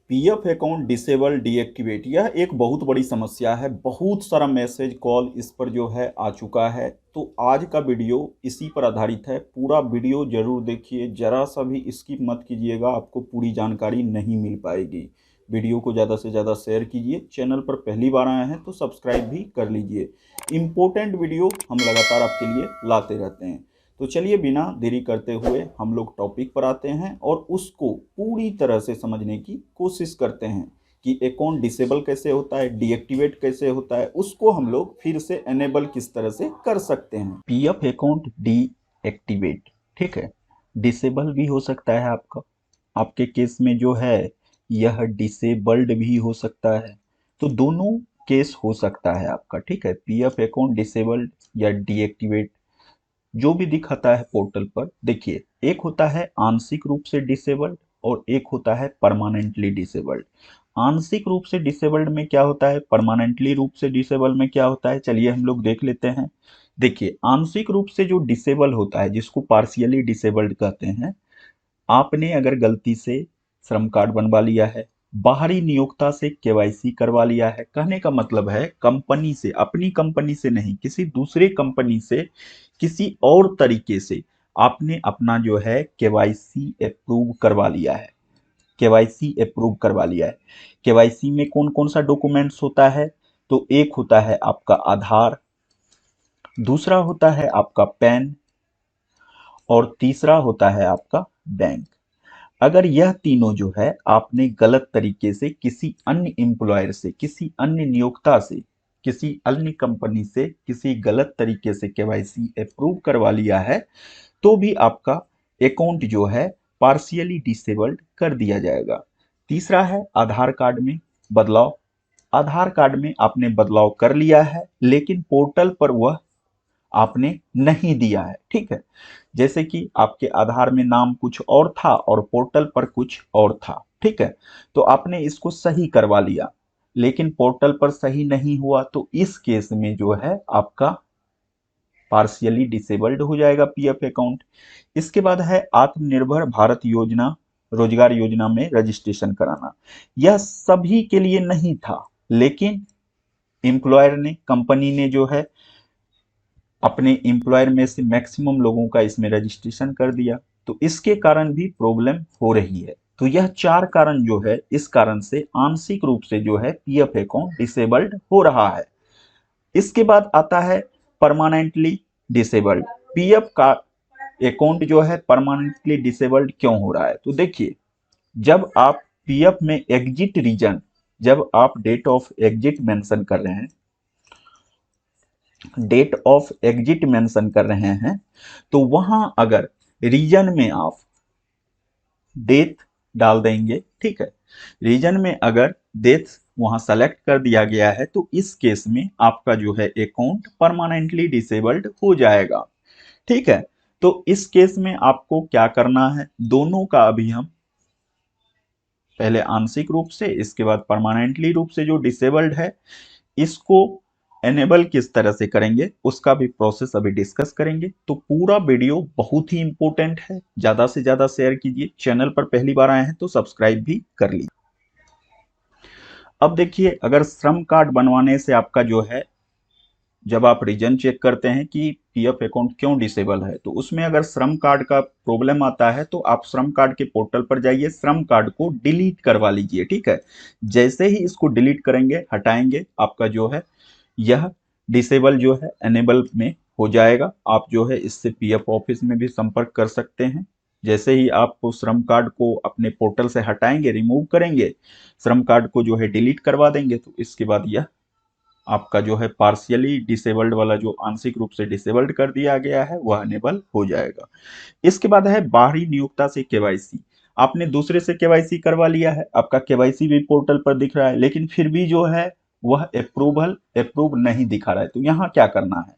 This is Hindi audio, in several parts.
पीएफ अकाउंट डिसेबल डीएक्टिवेट यह एक बहुत बड़ी समस्या है। बहुत सारा मैसेज कॉल इस पर जो है आ चुका है। तो आज का वीडियो इसी पर आधारित है। पूरा वीडियो जरूर देखिए, जरा सा भी स्किप मत कीजिएगा, आपको पूरी जानकारी नहीं मिल पाएगी। वीडियो को ज़्यादा से ज़्यादा शेयर कीजिए। चैनल पर पहली बार आए हैं तो सब्सक्राइब भी कर लीजिए। इम्पोर्टेंट वीडियो हम लगातार आपके लिए लाते रहते हैं। तो चलिए बिना देरी करते हुए हम लोग टॉपिक पर आते हैं और उसको पूरी तरह से समझने की कोशिश करते हैं कि अकाउंट डिसेबल कैसे होता है, डीएक्टिवेट कैसे होता है, उसको हम लोग फिर से एनेबल किस तरह से कर सकते हैं। पीएफ अकाउंट डीएक्टिवेट, ठीक है, डिसेबल भी हो सकता है आपका। आपके केस में जो है यह डिसेबल्ड भी हो सकता है। तो दोनों केस हो सकता है आपका, ठीक है। पीएफ अकाउंट डिसेबल्ड या डीएक्टिवेट जो भी दिखाता है पोर्टल पर, देखिए एक होता है आंशिक रूप से डिसेबल्ड और एक होता है परमानेंटली डिसेबल्ड। आंशिक रूप से डिसेबल्ड में क्या होता है, परमानेंटली रूप से डिसेबल में क्या होता है, चलिए हम लोग देख लेते हैं। देखिए आंशिक रूप से जो डिसेबल होता है, जिसको पार्शियली डिसेबल्ड कहते हैं, आपने अगर गलती से श्रम कार्ड बनवा लिया है, बाहरी नियोक्ता से केवाईसी करवा लिया है, कहने का मतलब है कंपनी से, अपनी कंपनी से नहीं, किसी दूसरे कंपनी से किसी और तरीके से आपने अपना जो है केवाईसी अप्रूव करवा लिया है। केवाईसी अप्रूव करवा लिया है। केवाईसी में कौन कौन सा डॉक्यूमेंट्स होता है, तो एक होता है आपका आधार, दूसरा होता है आपका पैन और तीसरा होता है आपका बैंक। अगर यह तीनों जो है आपने गलत तरीके से किसी अन्य एम्प्लॉयर से, किसी अन्य नियोक्ता से, किसी अन्य कंपनी से किसी गलत तरीके से केवाईसी अप्रूव करवा लिया है, तो भी आपका अकाउंट जो है पार्शियली डिसेबल्ड कर दिया जाएगा। तीसरा है आधार कार्ड में बदलाव। आधार कार्ड में आपने बदलाव कर लिया है लेकिन पोर्टल पर वह आपने नहीं दिया है, ठीक है। जैसे कि आपके आधार में नाम कुछ और था और पोर्टल पर कुछ और था, ठीक है। तो आपने इसको सही करवा लिया लेकिन पोर्टल पर सही नहीं हुआ, तो इस केस में जो है आपका पार्शियली डिसेबल्ड हो जाएगा पीएफ अकाउंट। इसके बाद है आत्मनिर्भर भारत योजना, रोजगार योजना में रजिस्ट्रेशन कराना। यह सभी के लिए नहीं था, लेकिन एम्प्लॉयर ने, कंपनी ने जो है अपने एम्प्लॉयर में से मैक्सिमम लोगों का इसमें रजिस्ट्रेशन कर दिया, तो इसके कारण भी प्रॉब्लम हो रही है। तो यह चार कारण जो है, इस कारण से आंशिक रूप से जो है पीएफ अकाउंट डिसेबल्ड हो रहा है। इसके बाद आता है परमानेंटली डिसेबल्ड। पीएफ का अकाउंट जो है परमानेंटली डिसेबल्ड क्यों हो रहा है, तो देखिए जब आप पीएफ में एग्जिट रीजन, जब आप डेट ऑफ एग्जिट मेंशन कर रहे हैं, डेट ऑफ एग्जिट मेंशन कर रहे हैं, तो वहां अगर रीजन में आप डेथ डाल देंगे, ठीक है, रीजन में अगर डेथ वहां सेलेक्ट कर दिया गया है, तो इस केस में आपका जो है अकाउंट परमानेंटली डिसेबल्ड हो जाएगा, ठीक है। तो इस केस में आपको क्या करना है, दोनों का अभी हम पहले आंशिक रूप से, इसके बाद परमानेंटली रूप से जो डिसेबल्ड है, इसको एनेबल किस तरह से करेंगे उसका भी प्रोसेस अभी डिस्कस करेंगे। तो पूरा वीडियो बहुत ही इंपॉर्टेंट है, ज्यादा से ज्यादा शेयर कीजिए। चैनल पर पहली बार आए हैं तो सब्सक्राइब भी कर लीजिए। अब देखिए, अगर श्रम कार्ड बनवाने से आपका जो है, जब आप रीजन चेक करते हैं कि पीएफ अकाउंट क्यों डिसेबल है, तो उसमें अगर श्रम कार्ड का प्रॉब्लम आता है तो आप श्रम कार्ड के पोर्टल पर जाइए, श्रम कार्ड को डिलीट करवा लीजिए, ठीक है। जैसे ही इसको डिलीट करेंगे, हटाएंगे, आपका जो है यह डिसेबल जो है एनेबल में हो जाएगा। आप जो है इससे पीएफ ऑफिस में भी संपर्क कर सकते हैं। जैसे ही आप श्रम कार्ड को अपने पोर्टल से हटाएंगे, रिमूव करेंगे, श्रम कार्ड को जो है डिलीट करवा देंगे, तो इसके बाद यह आपका जो है पार्शियली डिसेबल्ड वाला, जो आंशिक रूप से डिसेबल्ड कर दिया गया है, वह अनेबल हो जाएगा। इसके बाद है बाहरी नियोक्ता से केवाईसी। आपने दूसरे से केवाईसी करवा लिया है, आपका केवाईसी भी पोर्टल पर दिख रहा है, लेकिन फिर भी जो है वह अप्रूव नहीं दिखा रहा है। तो यहाँ क्या करना है,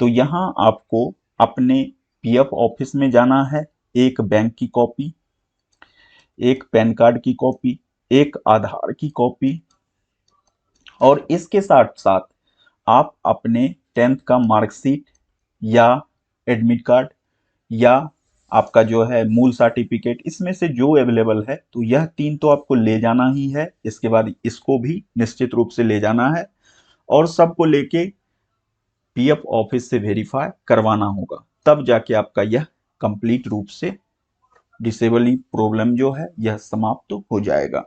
तो यहाँ आपको अपने पीएफ ऑफिस में जाना है, एक बैंक की कॉपी, एक पैन कार्ड की कॉपी, एक आधार की कॉपी, और इसके साथ साथ आप अपने 10th का मार्कशीट या एडमिट कार्ड या आपका जो है मूल सर्टिफिकेट, इसमें से जो अवेलेबल है, तो यह 3 तो आपको ले जाना ही है। इसके बाद इसको भी निश्चित रूप से ले जाना है और सबको लेके पीएफ ऑफिस से वेरीफाई करवाना होगा, तब जाके आपका यह कंप्लीट रूप से डिसेबल प्रॉब्लम जो है यह समाप्त तो हो जाएगा।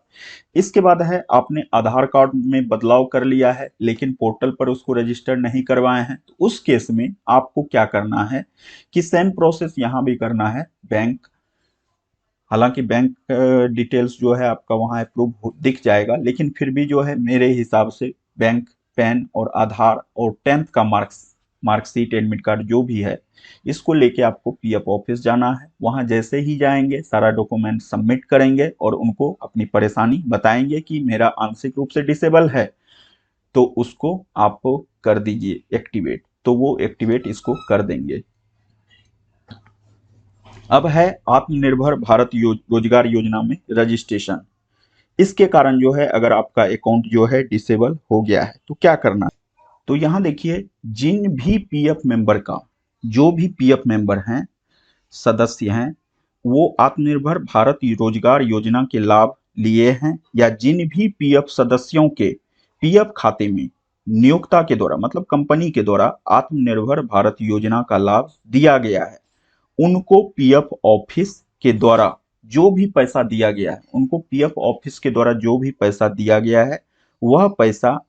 इसके बाद है, आपने आधार कार्ड में बदलाव कर लिया है लेकिन पोर्टल पर उसको रजिस्टर नहीं करवाए हैं, तो उस केस में आपको क्या करना है कि सेम प्रोसेस यहां भी करना है। बैंक, हालांकि बैंक डिटेल्स जो है आपका वहां अप्रूव दिख जाएगा, लेकिन फिर भी जो है मेरे हिसाब से बैंक, पैन और आधार और 10th का मार्कशीट, एडमिट कार्ड जो भी है, इसको लेके आपको पीएफ ऑफिस जाना है। वहां जैसे ही जाएंगे सारा डॉक्यूमेंट सबमिट करेंगे और उनको अपनी परेशानी बताएंगे कि मेरा आंशिक रूप से डिसेबल है, तो उसको आप कर दीजिए एक्टिवेट, तो वो एक्टिवेट इसको कर देंगे। अब है आत्मनिर्भर भारत रोजगार योजना में रजिस्ट्रेशन। इसके कारण जो है अगर आपका अकाउंट जो है डिसेबल हो गया है तो क्या करना है, तो यहां देखिए, जिन भी पीएफ मेंबर का, जो भी पीएफ मेंबर हैं, सदस्य हैं, वो आत्मनिर्भर भारत रोजगार योजना के लाभ लिए हैं, या जिन भी पीएफ सदस्यों के पीएफ खाते में नियोक्ता के द्वारा, मतलब कंपनी के द्वारा आत्मनिर्भर भारत योजना का लाभ दिया गया है, उनको पीएफ ऑफिस के द्वारा जो भी पैसा दिया गया है, उनको पीएफ ऑफिस के द्वारा जो भी पैसा दिया गया है, वह पैसा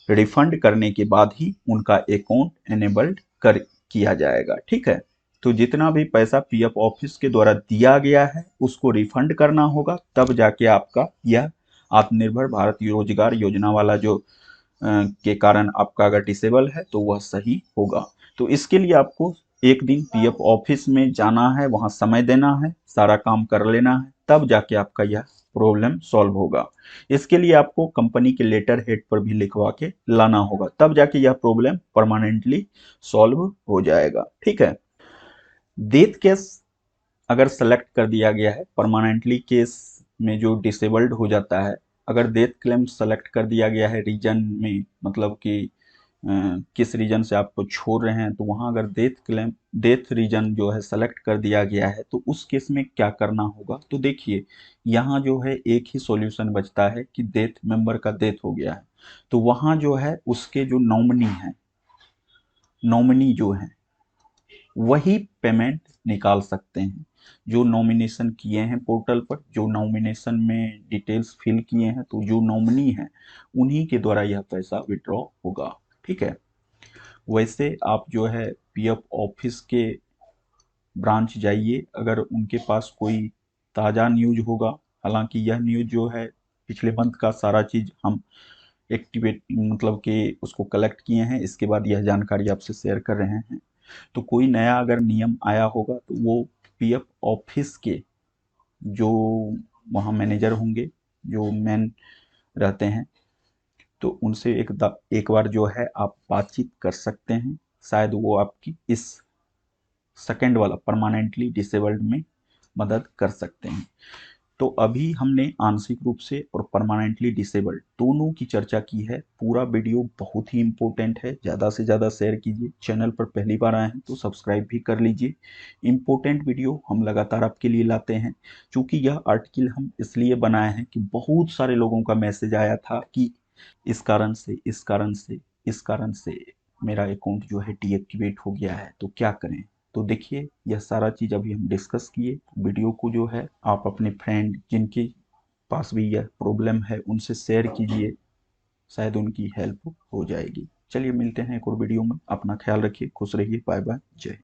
रिफंड करने के बाद ही उनका अकाउंट एनेबल्ड कर किया जाएगा। ठीक है, तो जितना भी पैसा पीएफ ऑफिस के द्वारा दिया गया है उसको रिफंड करना होगा, तब जाके आपका यह आत्मनिर्भर भारत रोजगार योजना वाला जो के कारण आपका अगर डिसेबल है तो वह सही होगा। तो इसके लिए आपको एक दिन पीएफ ऑफिस में जाना है, वहां समय देना है, सारा काम कर लेना है, तब जाके आपका यह प्रॉब्लम सॉल्व होगा। इसके लिए आपको कंपनी के लेटर हेड पर भी लिखवा के लाना होगा, तब जाके यह प्रॉब्लम परमानेंटली सॉल्व हो जाएगा। ठीक है, डेथ केस अगर सेलेक्ट कर दिया गया है, परमानेंटली केस में जो डिसेबल्ड हो जाता है, अगर डेथ क्लेम सेलेक्ट कर दिया गया है रीजन में, मतलब कि किस रीजन से आपको छोड़ रहे हैं, तो वहां अगर डेथ रीजन जो है सेलेक्ट कर दिया गया है, तो उस केस में क्या करना होगा, तो देखिए यहाँ जो है एक ही सॉल्यूशन बचता है कि डेथ मेंबर का डेथ हो गया है, तो वहां जो है उसके जो नॉमिनी जो है वही पेमेंट निकाल सकते हैं। जो नॉमिनेशन किए हैं पोर्टल पर, जो नॉमिनेशन में डिटेल्स फिल किए हैं, तो जो नॉमिनी है उन्हीं के द्वारा यह पैसा विड्रॉ होगा। ठीक है, वैसे आप जो है पीएफ ऑफिस के ब्रांच जाइए, अगर उनके पास कोई ताज़ा न्यूज होगा, हालांकि यह न्यूज जो है पिछले मंथ का सारा चीज़ हम एक्टिवेट, मतलब कि उसको कलेक्ट किए हैं, इसके बाद यह जानकारी आपसे शेयर कर रहे हैं। तो कोई नया अगर नियम आया होगा तो वो पीएफ ऑफिस के जो वहाँ मैनेजर होंगे, जो मेन रहते हैं, तो उनसे एक बार जो है आप बातचीत कर सकते हैं, शायद वो आपकी इस सेकेंड वाला परमानेंटली डिसेबल्ड में मदद कर सकते हैं। तो अभी हमने आंशिक रूप से और परमानेंटली डिसेबल्ड दोनों की चर्चा की है। पूरा वीडियो बहुत ही इंपॉर्टेंट है, ज़्यादा से ज़्यादा शेयर कीजिए। चैनल पर पहली बार आए हैं तो सब्सक्राइब भी कर लीजिए। इंपॉर्टेंट वीडियो हम लगातार आपके लिए लाते हैं। चूँकि यह आर्टिकल हम इसलिए बनाए हैं कि बहुत सारे लोगों का मैसेज आया था कि इस कारण से, इस कारण से, इस कारण से मेरा अकाउंट जो है डीएक्टिवेट हो गया है, तो क्या करें। तो देखिए, यह सारा चीज़ अभी हम डिस्कस किए। वीडियो को जो है आप अपने फ्रेंड जिनके पास भी यह प्रॉब्लम है उनसे शेयर कीजिए, शायद उनकी हेल्प हो जाएगी। चलिए मिलते हैं एक और वीडियो में। अपना ख्याल रखिए, खुश रहिए, बाय बाय, जय हिंद।